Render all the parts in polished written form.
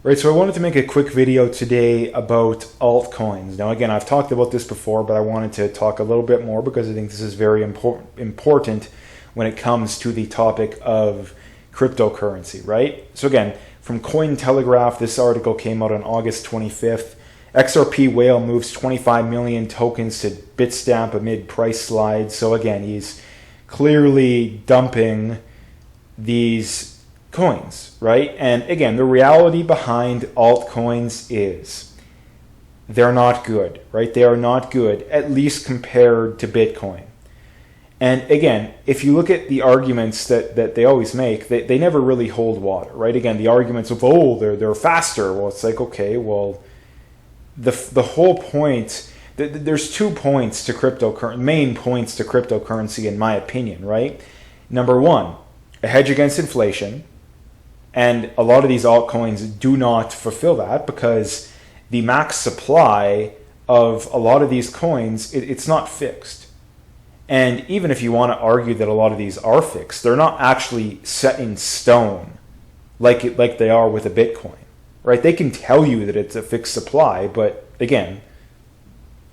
Right, so I wanted to make a quick video today about altcoins. Now, again, I've talked about this before, but I wanted to talk a little bit more because I think this is very important when it comes to the topic of cryptocurrency, right? So again, from Cointelegraph, this article came out on August 25th. XRP whale moves 25 million tokens to Bitstamp amid price slides. So again, he's clearly dumping these coins, right? And again, the reality behind altcoins is they're not good, right? They are not good, at least compared to Bitcoin. And again, if you look at the arguments that they always make, they never really hold water, right? Again, the arguments of, oh, they're faster. Well, it's like, okay, well, the whole point, there's 2 points to cryptocurrency, main points to cryptocurrency in my opinion, right? Number one, a hedge against inflation. And a lot of these altcoins do not fulfill that because the max supply of a lot of these coins, it's not fixed. And even if you want to argue that a lot of these are fixed, they're not actually set in stone like they are with a Bitcoin, right? They can tell you that it's a fixed supply, but again,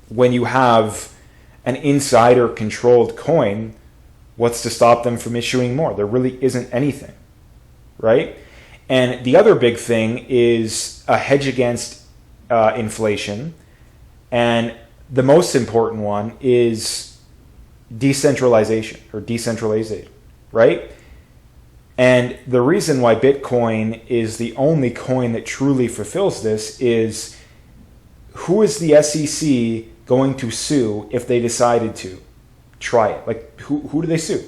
when you have an insider-controlled coin, what's to stop them from issuing more? There really isn't anything, right? And the other big thing is a hedge against inflation. And the most important one is decentralization, right? And the reason why Bitcoin is the only coin that truly fulfills this is, who is the SEC going to sue if they decided to try it? Like, who do they sue?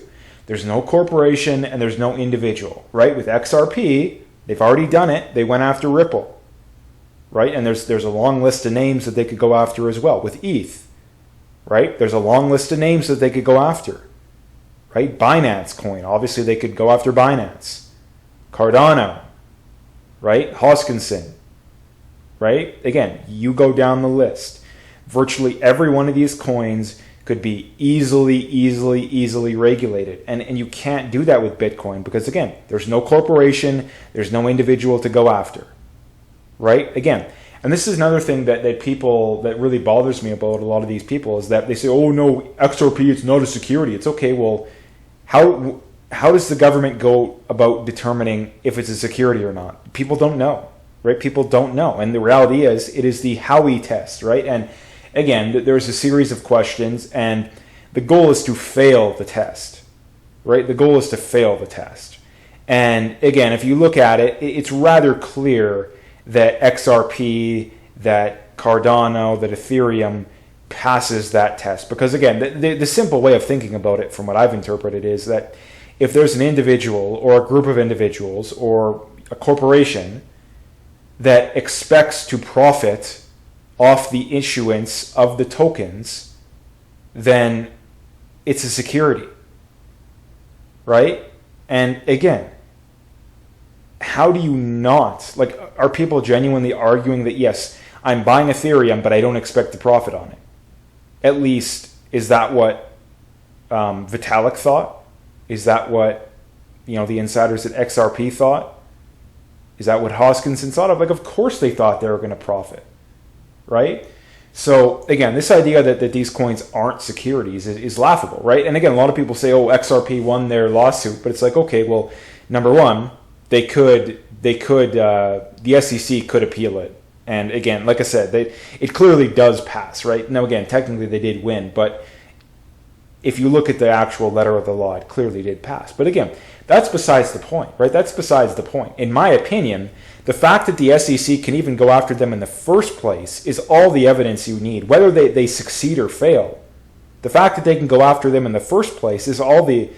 There's no corporation and there's no individual, right? With XRP, they've already done it. They went after Ripple, right? And there's a long list of names that they could go after as well. With ETH, right? There's a long list of names that they could go after, right? Binance Coin, obviously they could go after Binance. Cardano, right? Hoskinson, right? Again, you go down the list. Virtually every one of these coins could be easily regulated. And you can't do that with Bitcoin because, again, there's no corporation, there's no individual to go after, right? Again, and this is another thing that really bothers me about a lot of these people is that they say, oh, no, XRP, it's not a security. It's okay, well, how does the government go about determining if it's a security or not? People don't know, right? People don't know. And the reality is, it is the Howey test, right? And again, there's a series of questions, and the goal is to fail the test, right? The goal is to fail the test. And again, if you look at it, it's rather clear that XRP, that Cardano, that Ethereum passes that test. Because again, the simple way of thinking about it, from what I've interpreted, is that if there's an individual or a group of individuals or a corporation that expects to profit off the issuance of the tokens, then it's a security, right? And again, how do you not, like, are people genuinely arguing that, yes, I'm buying Ethereum, but I don't expect to profit on it? At least, is that what Vitalik thought? Is that what, the insiders at XRP thought? Is that what Hoskinson thought of? Like, of course they thought they were going to profit, right? So again, this idea that these coins aren't securities is laughable, right? And again, a lot of people say, oh, XRP won their lawsuit, but it's like, okay, well, number one, the SEC could appeal it. And again, like I said, it clearly does pass, right? Now again, technically they did win, but if you look at the actual letter of the law, it clearly did pass. But again, that's besides the point, right? That's besides the point. In my opinion, the fact that the SEC can even go after them in the first place is all the evidence you need. Whether they succeed or fail, the fact that they can go after them in the first place is all the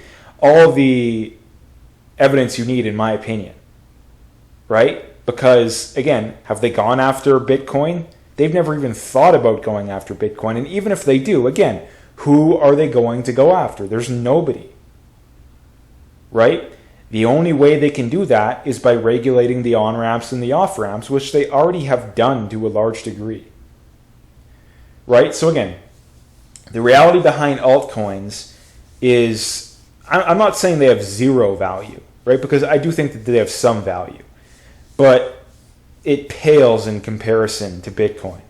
evidence you need, in my opinion, right? Because again, have they gone after Bitcoin? They've never even thought about going after Bitcoin. And even if they do, again, who are they going to go after? There's nobody, right? The only way they can do that is by regulating the on-ramps and the off-ramps, which they already have done to a large degree, right? So again, the reality behind altcoins is, I'm not saying they have zero value, right? Because I do think that they have some value. But it pales in comparison to Bitcoin.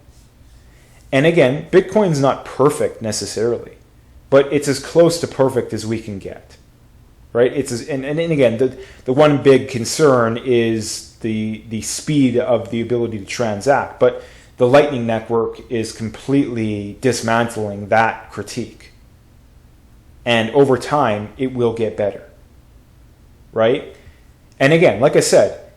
And again, Bitcoin's not perfect necessarily, but it's as close to perfect as we can get, right? And again, the one big concern is the speed of the ability to transact, but the Lightning Network is completely dismantling that critique. And over time, it will get better, right? And again, like I said,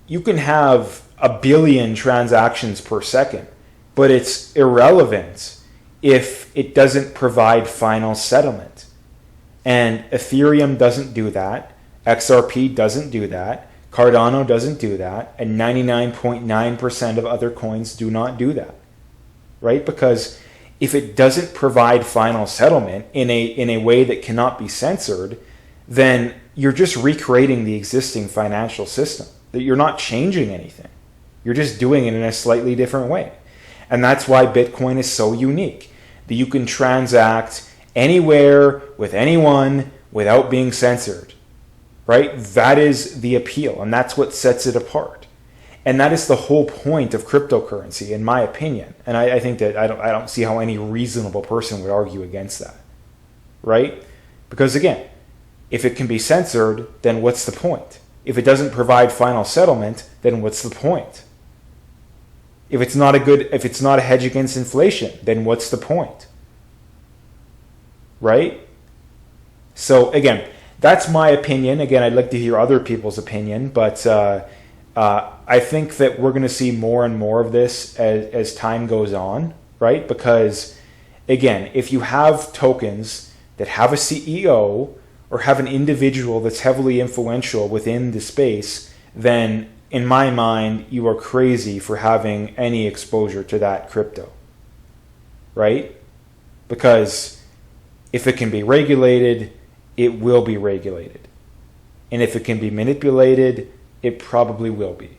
you can have a billion transactions per second, but it's irrelevant if it doesn't provide final settlement. And Ethereum doesn't do that. XRP doesn't do that. Cardano doesn't do that. And 99.9% of other coins do not do that, right? Because if it doesn't provide final settlement in a way that cannot be censored, then you're just recreating the existing financial system. That you're not changing anything. You're just doing it in a slightly different way. And that's why Bitcoin is so unique. That you can transact anywhere with anyone without being censored. Right? That is the appeal, and that's what sets it apart. And that is the whole point of cryptocurrency, in my opinion. And I think that I don't see how any reasonable person would argue against that. Right? Because again, if it can be censored, then what's the point? If it doesn't provide final settlement, then what's the point? If it's not a hedge against inflation, then what's the point? Right? So again, that's my opinion. Again, I'd like to hear other people's opinion, but I think that we're going to see more and more of this as time goes on, right? Because again, if you have tokens that have a CEO or have an individual that's heavily influential within the space, then in my mind, you are crazy for having any exposure to that crypto, right? Because if it can be regulated, it will be regulated. And if it can be manipulated, it probably will be,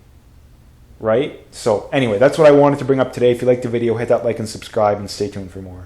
right? So anyway, that's what I wanted to bring up today. If you liked the video, hit that like and subscribe and stay tuned for more.